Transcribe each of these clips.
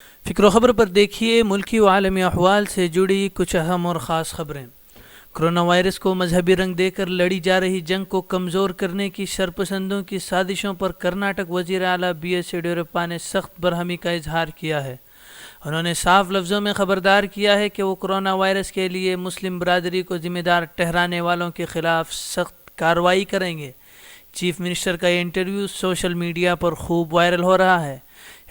فکر و خبر پر دیکھیے ملکی و عالمی احوال سے جڑی کچھ اہم اور خاص خبریں۔ کرونا وائرس کو مذہبی رنگ دے کر لڑی جا رہی جنگ کو کمزور کرنے کی شرپسندوں کی سازشوں پر کرناٹک وزیر اعلیٰ بی ایس یڈیورپا نے سخت برہمی کا اظہار کیا ہے۔ انہوں نے صاف لفظوں میں خبردار کیا ہے کہ وہ کرونا وائرس کے لیے مسلم برادری کو ذمہ دار ٹھہرانے والوں کے خلاف سخت کارروائی کریں گے۔ چیف منسٹر کا یہ انٹرویو سوشل میڈیا پر خوب وائرل ہو رہا ہے۔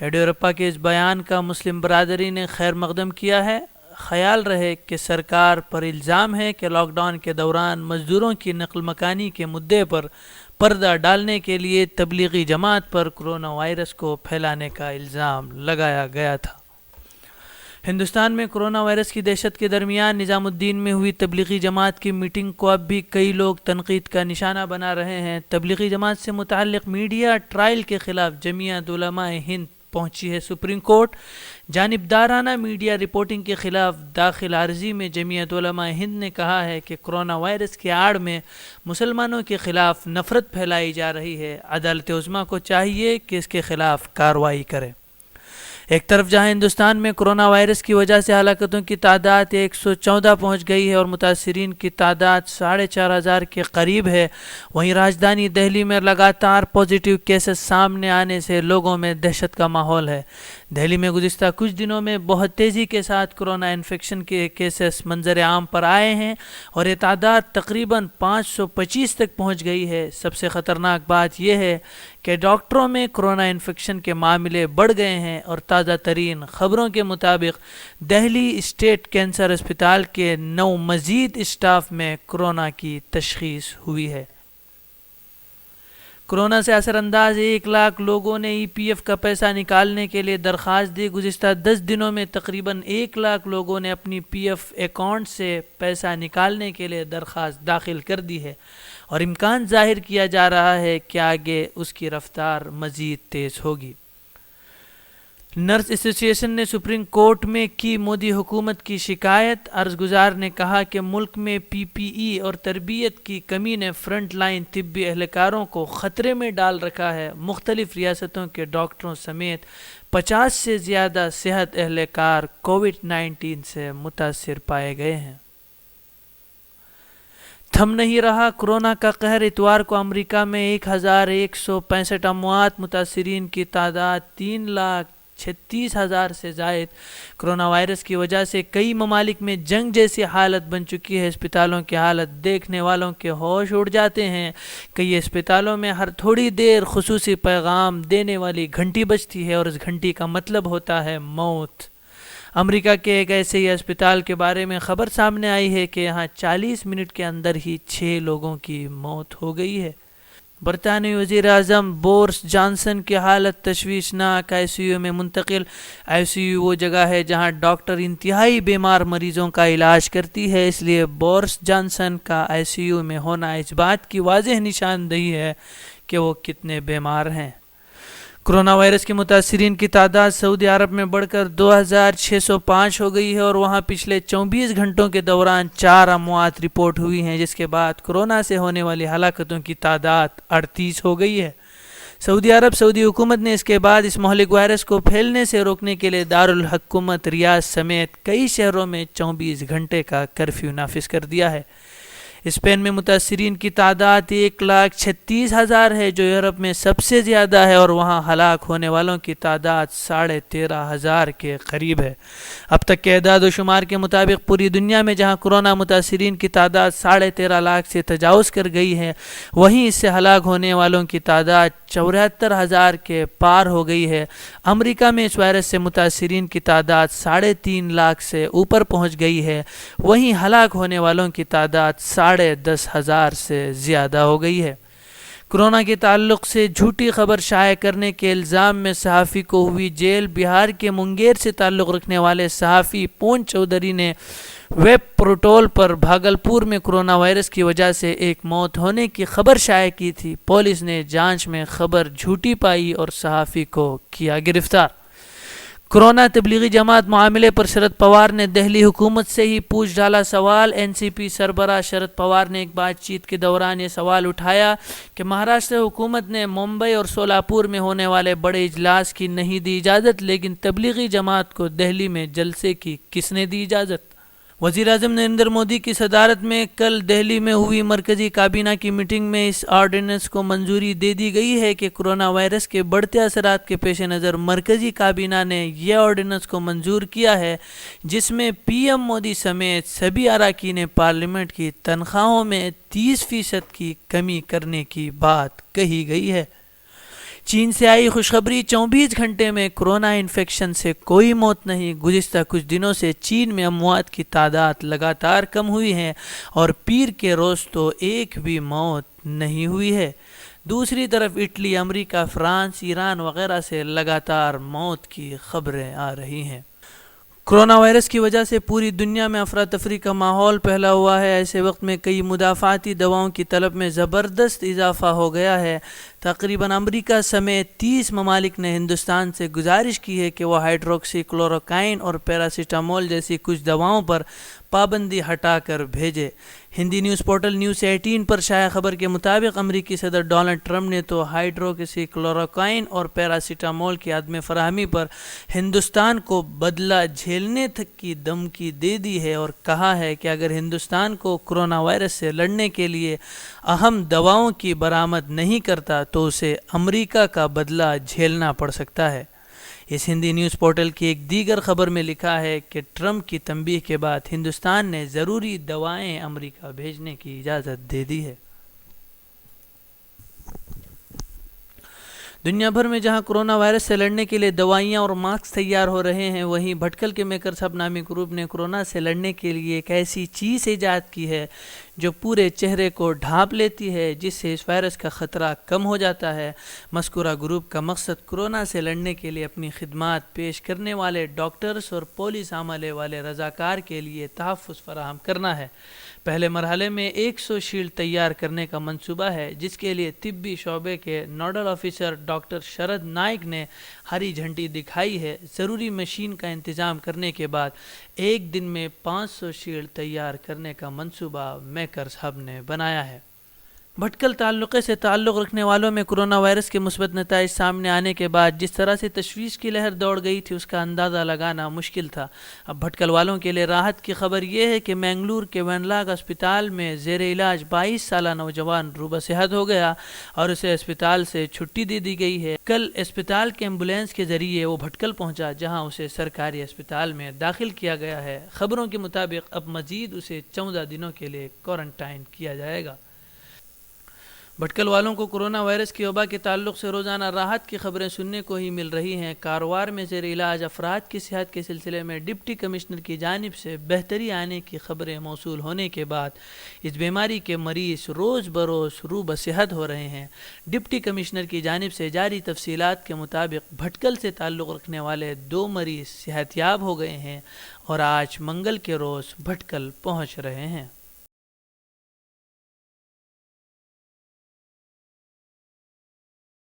یڈیورپا کے اس بیان کا مسلم برادری نے خیر مقدم کیا ہے۔ خیال رہے کہ سرکار پر الزام ہے کہ لاک ڈاؤن کے دوران مزدوروں کی نقل مکانی کے مدعے پر پردہ ڈالنے کے لیے تبلیغی جماعت پر کرونا وائرس کو پھیلانے کا الزام لگایا گیا تھا۔ ہندوستان میں کرونا وائرس کی دہشت کے درمیان نظام الدین میں ہوئی تبلیغی جماعت کی میٹنگ کو اب بھی کئی لوگ تنقید کا نشانہ بنا رہے ہیں۔ تبلیغی جماعت سے متعلق میڈیا ٹرائل کے خلاف جمعیت علماء ہند پہنچی ہے سپریم کورٹ۔ جانبدارانہ میڈیا رپورٹنگ کے خلاف داخل عرضی میں جمعیت علماء ہند نے کہا ہے کہ کرونا وائرس کے آڑ میں مسلمانوں کے خلاف نفرت پھیلائی جا رہی ہے۔ عدالت عظمیٰ کو چاہیے کہ اس کے خلاف کارروائی کرے۔ ایک طرف جہاں ہندوستان میں کرونا وائرس کی وجہ سے ہلاکتوں کی تعداد 114 پہنچ گئی ہے اور متاثرین کی تعداد 4,500 کے قریب ہے، وہیں راجدھانی دہلی میں لگاتار پازیٹیو کیسز سامنے آنے سے لوگوں میں دہشت کا ماحول ہے۔ دہلی میں گزشتہ کچھ دنوں میں بہت تیزی کے ساتھ کرونا انفیکشن کے کیسز منظر عام پر آئے ہیں اور یہ تعداد تقریباً 525 تک پہنچ گئی ہے۔ سب سے خطرناک بات یہ ہے کہ ڈاکٹروں میں کرونا انفیکشن کے معاملے بڑھ گئے ہیں اور تازہ ترین خبروں کے مطابق دہلی اسٹیٹ کینسر اسپتال کے 9 مزید اسٹاف میں کرونا کی تشخیص ہوئی ہے۔ کرونا سے اثر انداز 1 لاکھ لوگوں نے ای پی ایف کا پیسہ نکالنے کے لیے درخواست دی۔ گزشتہ 10 دنوں میں تقریباً 1 لاکھ لوگوں نے اپنی پی ایف اکاؤنٹ سے پیسہ نکالنے کے لیے درخواست داخل کر دی ہے اور امکان ظاہر کیا جا رہا ہے کہ آگے اس کی رفتار مزید تیز ہوگی۔ نرس ایسوسی ایشن نے سپریم کورٹ میں کی مودی حکومت کی شکایت۔ عرض گزار نے کہا کہ ملک میں پی پی ای اور تربیت کی کمی نے فرنٹ لائن طبی اہلکاروں کو خطرے میں ڈال رکھا ہے۔ مختلف ریاستوں کے ڈاکٹروں سمیت 50 سے زیادہ صحت اہلکار کووڈ-19 سے متاثر پائے گئے ہیں۔ تھم نہیں رہا کورونا کا قہر۔ اتوار کو امریکہ میں 1,165 اموات، متاثرین کی تعداد 3,36,000 سے زائد۔ کرونا وائرس کی وجہ سے کئی ممالک میں جنگ جیسی حالت بن چکی ہے۔ اسپتالوں کی حالت دیکھنے والوں کے ہوش اڑ جاتے ہیں۔ کئی اسپتالوں میں ہر تھوڑی دیر خصوصی پیغام دینے والی گھنٹی بجتی ہے اور اس گھنٹی کا مطلب ہوتا ہے موت۔ امریکہ کے ایک ایسے ہی اسپتال کے بارے میں خبر سامنے آئی ہے کہ یہاں 40 منٹ کے اندر ہی 6 لوگوں کی موت ہو گئی ہے۔ برطانوی وزیر اعظم بورس جانسن کی حالت تشویشناک، آئی سی یو میں منتقل۔ آئی سی یو وہ جگہ ہے جہاں ڈاکٹر انتہائی بیمار مریضوں کا علاج کرتی ہے، اس لیے بورس جانسن کا آئی سی یو میں ہونا اس بات کی واضح نشاندہی ہے کہ وہ کتنے بیمار ہیں۔ کرونا وائرس کے متاثرین کی تعداد سعودی عرب میں بڑھ کر 2,605 ہو گئی ہے اور وہاں پچھلے 24 گھنٹوں کے دوران 4 اموات رپورٹ ہوئی ہیں، جس کے بعد کرونا سے ہونے والی ہلاکتوں کی تعداد 38 ہو گئی ہے۔ سعودی حکومت نے اس کے بعد اس مہلک وائرس کو پھیلنے سے روکنے کے لیے دارالحکومت ریاض سمیت کئی شہروں میں 24 گھنٹے کا کرفیو نافذ کر دیا ہے۔ اسپین میں متاثرین کی تعداد 1,36,000 ہے، جو یورپ میں سب سے زیادہ ہے اور وہاں ہلاک ہونے والوں کی تعداد 13,500 کے قریب ہے۔ اب تک کے اعداد و شمار کے مطابق پوری دنیا میں جہاں کورونا متاثرین کی تعداد 13.5 لاکھ سے تجاوز کر گئی ہے، وہیں اس سے ہلاک ہونے والوں کی تعداد 74,000 کے پار ہو گئی ہے۔ امریکہ میں اس وائرس سے متاثرین کی تعداد 3.5 لاکھ سے اوپر پہنچ گئی ہے، وہیں ہلاک ہونے والوں کی تعداد 10,500 سے زیادہ ہو گئی ہے۔ کورونا کے تعلق سے جھوٹی خبر شائع کرنے کے الزام میں صحافی کو ہوئی جیل۔ بہار کے منگیر سے تعلق رکھنے والے صحافی پون چودھری نے ویب پورٹل پر بھاگلپور میں کورونا وائرس کی وجہ سے ایک موت ہونے کی خبر شائع کی تھی۔ پولیس نے جانچ میں خبر جھوٹی پائی اور صحافی کو کیا گرفتار۔ کورونا تبلیغی جماعت معاملے پر شرد پوار نے دہلی حکومت سے ہی پوچھ ڈالا سوال۔ این سی پی سربراہ شرد پوار نے ایک بات چیت کے دوران یہ سوال اٹھایا کہ مہاراشٹر حکومت نے ممبئی اور سولاپور میں ہونے والے بڑے اجلاس کی نہیں دی اجازت، لیکن تبلیغی جماعت کو دہلی میں جلسے کی کس نے دی اجازت؟ وزیر اعظم نریندر مودی کی صدارت میں کل دہلی میں ہوئی مرکزی کابینہ کی میٹنگ میں اس آرڈیننس کو منظوری دے دی گئی ہے کہ کورونا وائرس کے بڑھتے اثرات کے پیش نظر مرکزی کابینہ نے یہ آرڈیننس کو منظور کیا ہے، جس میں پی ایم مودی سمیت سبھی اراکین پارلیمنٹ کی تنخواہوں میں 30% کی کمی کرنے کی بات کہی گئی ہے۔ چین سے آئی خوشخبری، 24 گھنٹے میں کورونا انفیکشن سے کوئی موت نہیں۔ گزشتہ کچھ دنوں سے چین میں اموات کی تعداد لگاتار کم ہوئی ہے اور پیر کے روز تو ایک بھی موت نہیں ہوئی ہے۔ دوسری طرف اٹلی، امریکہ، فرانس، ایران وغیرہ سے لگاتار موت کی خبریں آ رہی ہیں۔ کورونا وائرس کی وجہ سے پوری دنیا میں افراتفری کا ماحول پھیلا ہوا ہے۔ ایسے وقت میں کئی مدافعتی دواؤں کی طلب میں زبردست اضافہ ہو گیا ہے۔ تقریباً امریکہ سمیت 30 ممالک نے ہندوستان سے گزارش کی ہے کہ وہ ہائیڈروکسی کلوروکائن اور پیراسیٹامول جیسی کچھ دواؤں پر پابندی ہٹا کر بھیجے۔ ہندی نیوز پورٹل نیوز 18 پر شائع خبر کے مطابق امریکی صدر ڈونلڈ ٹرمپ نے تو ہائیڈروکسی کلوروکائن اور پیراسیٹامول کی عدم فراہمی پر ہندوستان کو بدلہ جھیلنے تک کی دھمکی دے دی ہے اور کہا ہے کہ اگر ہندوستان کو کورونا وائرس سے لڑنے کے لیے اہم دواؤں کی برآمد نہیں کرتا تو اسے امریکہ کا بدلہ جھیلنا پڑ سکتا ہے۔ اس ہندی نیوز پورٹل کی ایک دیگر خبر میں لکھا ہے کہ ٹرمپ کی تنبیہ کے بعد ہندوستان نے ضروری دوائیں امریکہ بھیجنے کی اجازت دے دی ہے۔ دنیا بھر میں جہاں کورونا وائرس سے لڑنے کے لیے دوائیاں اور ماسک تیار ہو رہے ہیں، وہیں بھٹکل کے میکرز ہب نامی گروپ نے کورونا سے لڑنے کے لیے ایک ایسی چیز ایجاد کی ہے جو پورے چہرے کو ڈھانپ لیتی ہے، جس سے اس وائرس کا خطرہ کم ہو جاتا ہے۔ مذکورہ گروپ کا مقصد کورونا سے لڑنے کے لیے اپنی خدمات پیش کرنے والے ڈاکٹرز اور پولیس عملے والے رضاکار کے لیے تحفظ فراہم کرنا ہے۔ پہلے مرحلے میں 100 شیلڈ تیار کرنے کا منصوبہ ہے، جس کے لیے طبی شعبے کے نوڈل آفیسر ڈاکٹر شرد نائک نے ہری جھنڈی دکھائی ہے۔ ضروری مشین کا انتظام کرنے کے بعد ایک دن میں 500 شیلڈ تیار کرنے کا منصوبہ میکرز ہب نے بنایا ہے۔ بھٹکل تعلقے سے تعلق رکھنے والوں میں کورونا وائرس کے مثبت نتائج سامنے آنے کے بعد جس طرح سے تشویش کی لہر دوڑ گئی تھی، اس کا اندازہ لگانا مشکل تھا۔ اب بھٹکل والوں کے لیے راحت کی خبر یہ ہے کہ منگلور کے وینلاگ اسپتال میں زیر علاج 22 سالہ نوجوان روبہ صحت ہو گیا اور اسے اسپتال سے چھٹی دے دی گئی ہے۔ کل اسپتال کے ایمبولینس کے ذریعے وہ بھٹکل پہنچا، جہاں اسے سرکاری اسپتال میں داخل کیا گیا ہے۔ خبروں کے مطابق اب مزید اسے 14 دنوں کے لیے کوارنٹائن کیا جائے گا۔ بھٹکل والوں کو کورونا وائرس کی وبا کے تعلق سے روزانہ راحت کی خبریں سننے کو ہی مل رہی ہیں۔ کاروار میں زیر علاج افراد کی صحت کے سلسلے میں ڈپٹی کمشنر کی جانب سے بہتری آنے کی خبریں موصول ہونے کے بعد اس بیماری کے مریض روز بروز روبہ صحت ہو رہے ہیں۔ ڈپٹی کمشنر کی جانب سے جاری تفصیلات کے مطابق بھٹکل سے تعلق رکھنے والے 2 مریض صحت یاب ہو گئے ہیں اور آج منگل کے روز بھٹکل پہنچ رہے ہیں۔